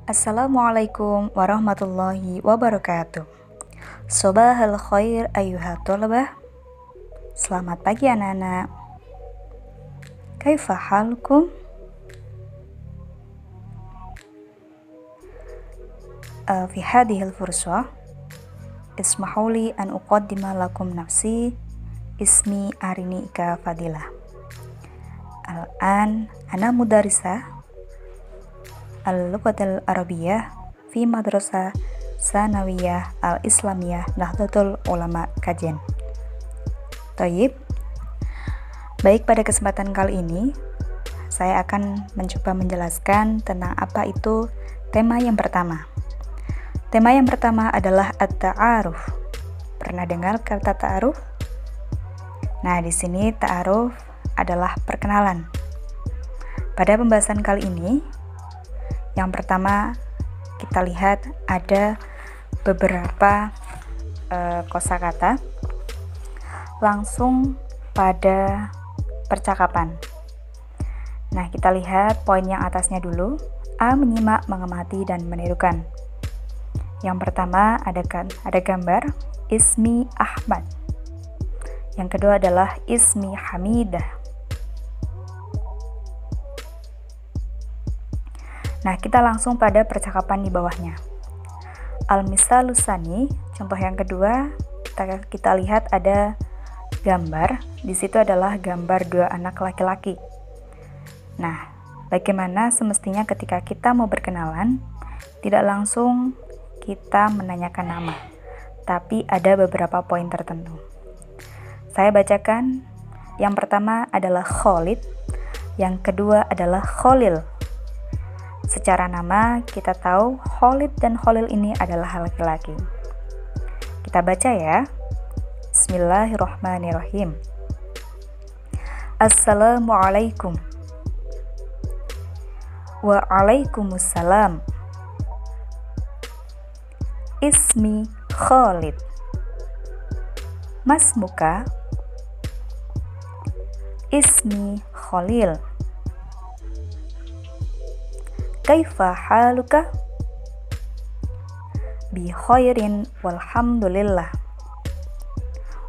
Assalamualaikum warahmatullahi wabarakatuh. Sobahal khair ayyuhat thalabah. Selamat pagi anak-anak. Kaifa halukum? Fi hadhihi al-fursah ismahu li an uqaddima lakum nafsi. Ismi Arini Ika Fadilah. Al-an ana mudarrisah al-lughat al-arabiyyah fi madrasah sanawiyah al-islamiyah Nahdlatul Ulama Kajen. Taib. Baik, pada kesempatan kali ini saya akan mencoba menjelaskan tentang apa itu tema yang pertama. Tema yang pertama adalah at-ta'aruf. Pernah dengar kata ta'aruf? Nah, di sini ta'aruf adalah perkenalan. Pada pembahasan kali ini, yang pertama kita lihat ada beberapa kosakata. Langsung pada percakapan. Nah, kita lihat poin yang atasnya dulu. A. Menyimak, mengamati, dan menirukan. Yang pertama ada gambar Ismi Ahmad. Yang kedua adalah Ismi Hamidah. Nah, kita langsung pada percakapan di bawahnya. Al-misalusani, contoh yang kedua, kita lihat ada gambar. Di situ adalah gambar dua anak laki-laki. Nah, bagaimana semestinya ketika kita mau berkenalan, tidak langsung kita menanyakan nama, tapi ada beberapa poin tertentu. Saya bacakan. Yang pertama adalah Khalid, yang kedua adalah Khalil. Secara nama kita tahu Khalid dan Khalil ini adalah laki-laki. Kita baca ya. Bismillahirrahmanirrahim. Assalamualaikum. Waalaikumsalam. Ismi Khalid. Masmuka? Ismi Khalil. Kaifa haluka? Bi khairin walhamdulillah.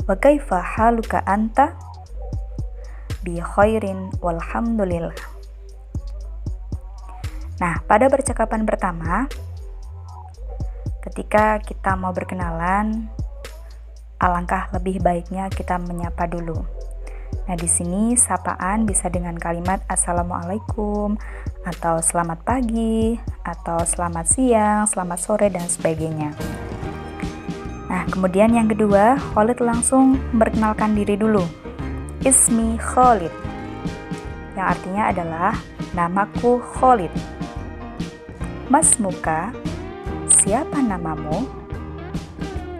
Wa kaifa haluka anta? Bi khairin walhamdulillah. Nah, pada percakapan pertama, ketika kita mau berkenalan, alangkah lebih baiknya kita menyapa dulu. Nah, di sini sapaan bisa dengan kalimat Assalamualaikum, atau selamat pagi, atau selamat siang, selamat sore, dan sebagainya. Nah, kemudian yang kedua, Khalid langsung memperkenalkan diri dulu. Ismi Khalid, yang artinya adalah namaku Khalid. Masmuka, siapa namamu?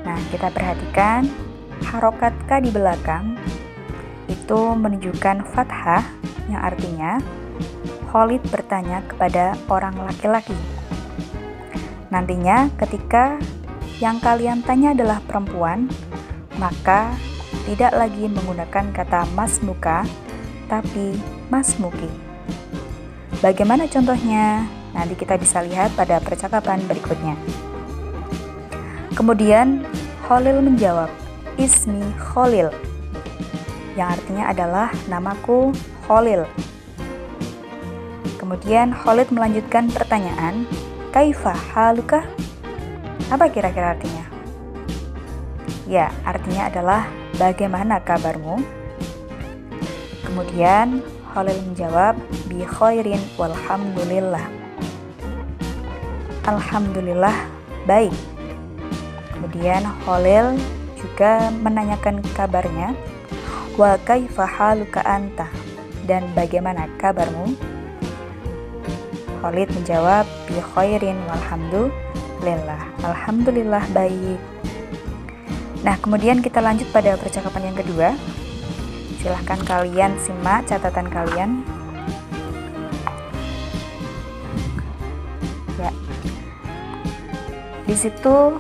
Nah, kita perhatikan harokat ka di belakang itu menunjukkan fathah, yang artinya Khalid bertanya kepada orang laki-laki. Nantinya ketika yang kalian tanya adalah perempuan, maka tidak lagi menggunakan kata masmuka, tapi masmuki. Bagaimana contohnya? Nanti kita bisa lihat pada percakapan berikutnya. Kemudian Khalil menjawab, Ismi Khalil, yang artinya adalah namaku Khalil. Kemudian Khalid melanjutkan pertanyaan, Kaifa haluka? Apa kira-kira artinya? Ya, artinya adalah bagaimana kabarmu? Kemudian Khalil menjawab, Bi khairin walhamdulillah. Alhamdulillah, baik. Kemudian Khalil juga menanyakan kabarnya, Wa kaifa haluka anta? Dan bagaimana kabarmu? Khalid menjawab, Bi khairin walhamdulillah. Alhamdulillah, baik. Nah, kemudian kita lanjut pada percakapan yang kedua. Silahkan kalian simak catatan kalian. Ya. Di situ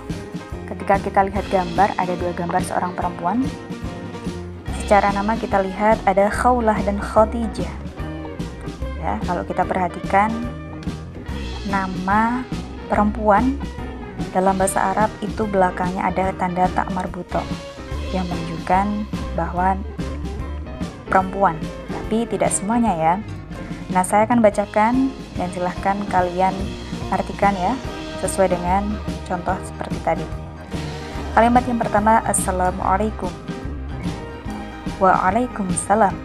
ketika kita lihat gambar, ada dua gambar seorang perempuan. Secara nama kita lihat ada Khawlah dan Khadijah. Ya, kalau kita perhatikan nama perempuan dalam bahasa Arab itu belakangnya ada tanda tak marbuto yang menunjukkan bahwa perempuan, tapi tidak semuanya ya. Nah, saya akan bacakan dan silahkan kalian artikan ya, sesuai dengan contoh seperti tadi. Kalimat yang pertama, Assalamualaikum. Waalaikumsalam.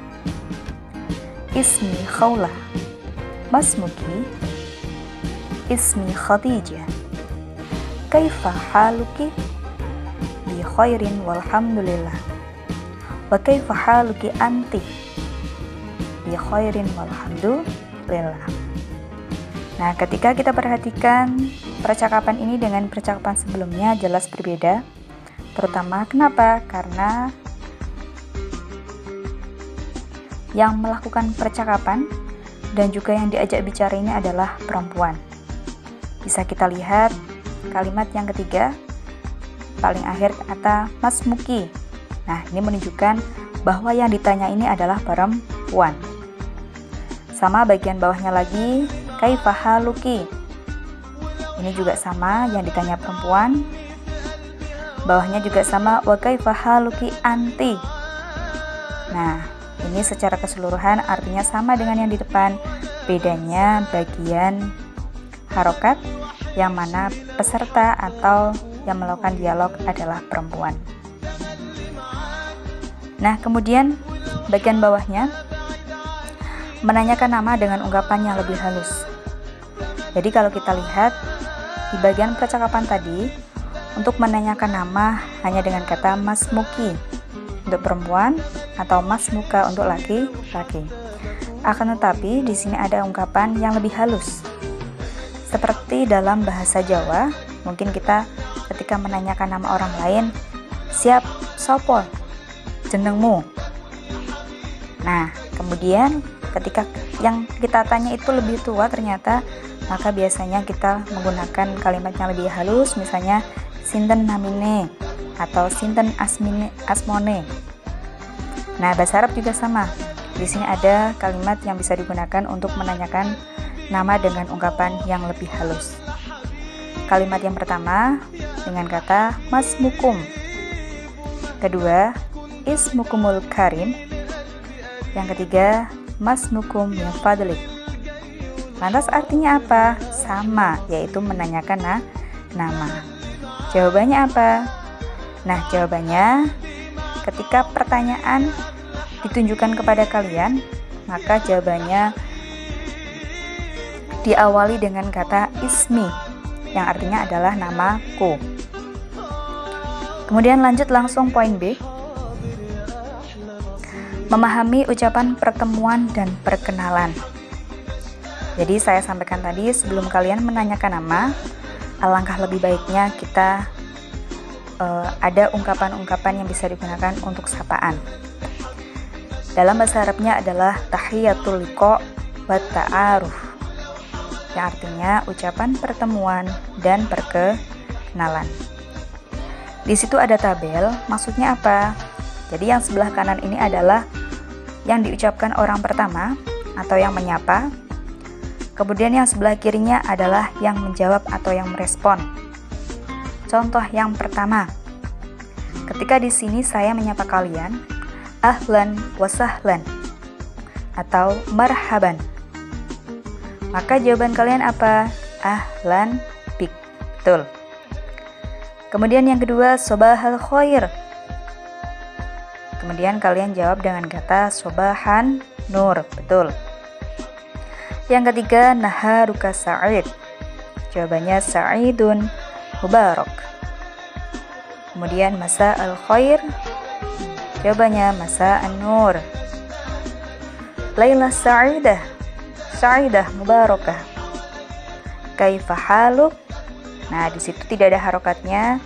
Ismi Khawla. Masmuki. Ismi Khadijah. Kaifa haluki? Bi khairin walhamdulillah. Wa kaifa haluki anti? Bi khairin walhamdulillah. Nah, ketika kita perhatikan percakapan ini dengan percakapan sebelumnya jelas berbeda. Terutama kenapa? Karena yang melakukan percakapan dan juga yang diajak bicara ini adalah perempuan. Bisa kita lihat kalimat yang ketiga, paling akhir kata masmuki. Nah, ini menunjukkan bahwa yang ditanya ini adalah perempuan. Sama bagian bawahnya lagi, kaifa haluki. Ini juga sama, yang ditanya perempuan. Bawahnya juga sama, wa kaifa haluki anti. Nah, ini secara keseluruhan artinya sama dengan yang di depan. Bedanya bagian harokat yang mana peserta atau yang melakukan dialog adalah perempuan. Nah, kemudian bagian bawahnya menanyakan nama dengan ungkapan yang lebih halus. Jadi kalau kita lihat di bagian percakapan tadi, untuk menanyakan nama hanya dengan kata masmuki untuk perempuan atau masmuka untuk laki-laki. Akan tetapi di sini ada ungkapan yang lebih halus. Seperti dalam bahasa Jawa, mungkin kita ketika menanyakan nama orang lain, siap sopo jenengmu. Nah, kemudian ketika yang kita tanya itu lebih tua ternyata, maka biasanya kita menggunakan kalimat yang lebih halus, misalnya sinten namine atau sinten asmone. Nah, bahasa Arab juga sama. Di sini ada kalimat yang bisa digunakan untuk menanyakan nama dengan ungkapan yang lebih halus. Kalimat yang pertama dengan kata masmukum. Kedua, ismukumul karim. Yang ketiga, masmukum min fadlik. Lantas artinya apa? Sama, yaitu menanyakan nama. Jawabannya apa? Nah, jawabannya ketika pertanyaan ditunjukkan kepada kalian, maka jawabannya diawali dengan kata ismi, yang artinya adalah namaku. Kemudian lanjut langsung poin B. Memahami ucapan pertemuan dan perkenalan. Jadi saya sampaikan tadi, sebelum kalian menanyakan nama, alangkah lebih baiknya kita ada ungkapan-ungkapan yang bisa digunakan untuk sapaan. Dalam bahasa Arabnya adalah tahiyatul liqa wa ta'aruf, yang artinya ucapan pertemuan dan perkenalan. Di situ ada tabel, maksudnya apa? Jadi yang sebelah kanan ini adalah yang diucapkan orang pertama atau yang menyapa. Kemudian yang sebelah kirinya adalah yang menjawab atau yang merespon. Contoh yang pertama, ketika di sini saya menyapa kalian, ahlan wa sahlan atau marhaban. Maka jawaban kalian apa? Ahlan bik. Betul. Kemudian yang kedua, sobahal khair. Kemudian kalian jawab dengan kata sobahan nur. Betul. Yang ketiga, naharuka sa'id. Jawabannya sa'idun mubarak. Kemudian masa al-khair. Jawabannya masa an-nur. Laila sa'idah. Sa'idah mubarakah. Kaifa haluk. Nah, di situ tidak ada harokatnya.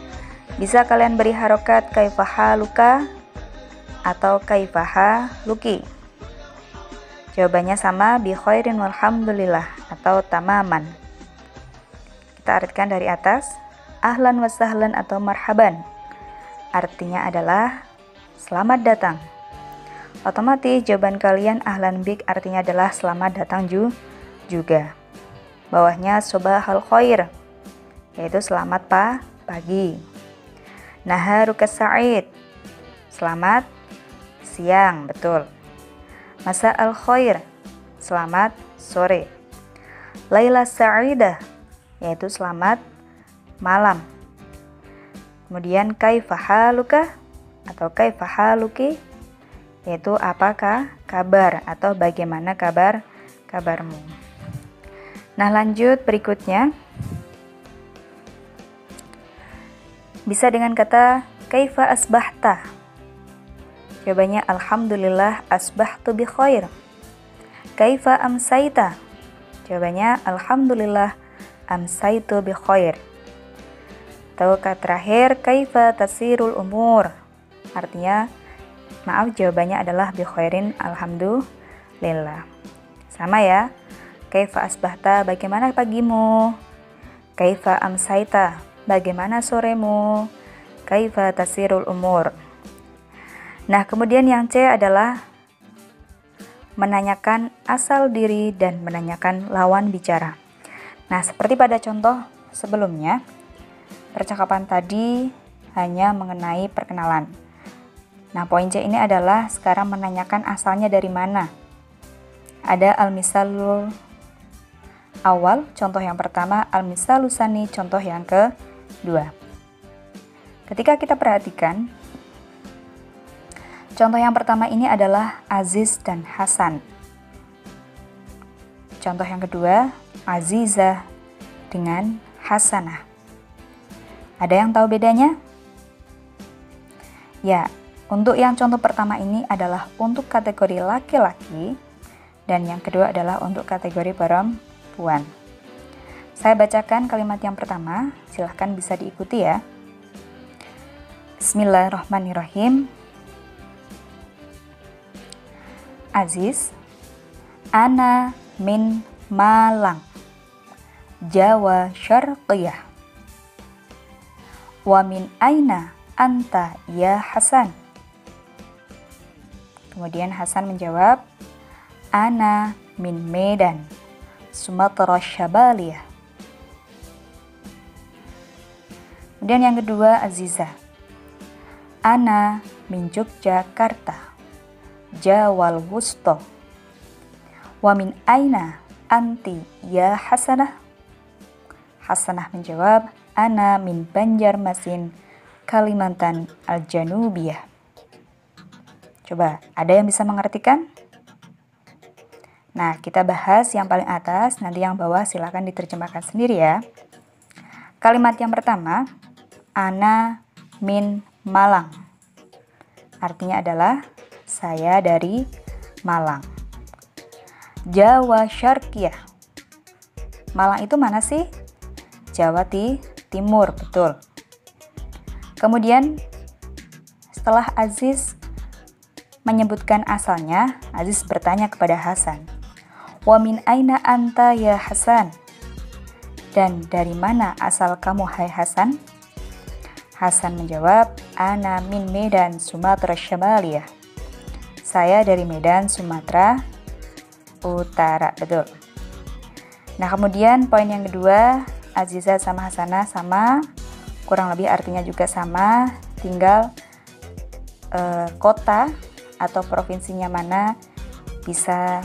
Bisa kalian beri harokat kaifa haluka atau kaifa haluki. Jawabannya sama, bi khairin walhamdulillah atau tamaman. Kita artikan dari atas, ahlan wa sahlan atau marhaban. Artinya adalah selamat datang. Otomatis jawaban kalian ahlan bik artinya adalah selamat datang juga. Bawahnya sobahal khair. yaitu selamat pagi. Naharuka sa'id, selamat siang, betul. Masa al-khair, selamat sore. Laila sa'idah, yaitu selamat malam. Kemudian kaifa haluka atau kaifa haluki, yaitu apakah kabar atau bagaimana kabarmu. Nah, lanjut berikutnya. Bisa dengan kata kaifa asbahta. Jawabannya alhamdulillah asbahtu bi khair. Kaifa amsaita. Jawabannya alhamdulillah amsaitu bi khair. Atau kata terakhir kaifa tasirul umur. Artinya maaf, jawabannya adalah bi khairin alhamdulillah. Sama ya. Kaifa asbahta, bagaimana pagimu? Kaifa amsaita, bagaimana soremu? Kaifa tasirul umur. Nah, kemudian yang C adalah menanyakan asal diri dan menanyakan lawan bicara. Nah, seperti pada contoh sebelumnya, percakapan tadi hanya mengenai perkenalan. Nah, poin C ini adalah sekarang menanyakan asalnya dari mana. Ada al-misalul awal, contoh yang pertama, al-misalul tsani, contoh yang kedua. Ketika kita perhatikan, contoh yang pertama ini adalah Aziz dan Hasan. Contoh yang kedua, Azizah dengan Hasanah. Ada yang tahu bedanya? Ya, untuk yang contoh pertama ini adalah untuk kategori laki-laki dan yang kedua adalah untuk kategori perempuan. Saya bacakan kalimat yang pertama, silahkan bisa diikuti ya. Bismillahirrahmanirrahim. Aziz, ana min Malang, Jawa Syarqiyah. Wa min aina anta ya Hasan? Kemudian Hasan menjawab, ana min Medan, Sumatera Syabaliyah. Kemudian yang kedua Azizah, ana min Yogyakarta, Jawal Wusto. Wa min aina anti ya Hasanah? Hasanah menjawab, ana min Banjarmasin, Kalimantan Al-Janubiyah. Coba, ada yang bisa mengartikan? Nah, kita bahas yang paling atas, nanti yang bawah silakan diterjemahkan sendiri ya. Kalimat yang pertama, ana min Malang. Artinya adalah saya dari Malang. Jawa Syarqiyah. Malang itu mana sih? Jawa Timur, betul. Kemudian setelah Aziz menyebutkan asalnya, Aziz bertanya kepada Hasan, wa min aina anta ya Hasan? Dan dari mana asal kamu hai Hasan? Hasan menjawab, ana min Medan, Sumatera Syabaliyah. Saya dari Medan, Sumatera Utara, betul. Nah, kemudian poin yang kedua, Azizah sama Hasanah sama, kurang lebih artinya juga sama, tinggal kota atau provinsinya mana bisa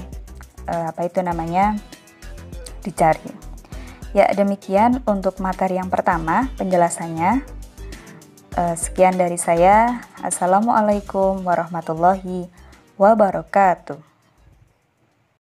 dicari. Ya, demikian untuk materi yang pertama penjelasannya. Sekian dari saya. Assalamualaikum warahmatullahi wabarakatuh.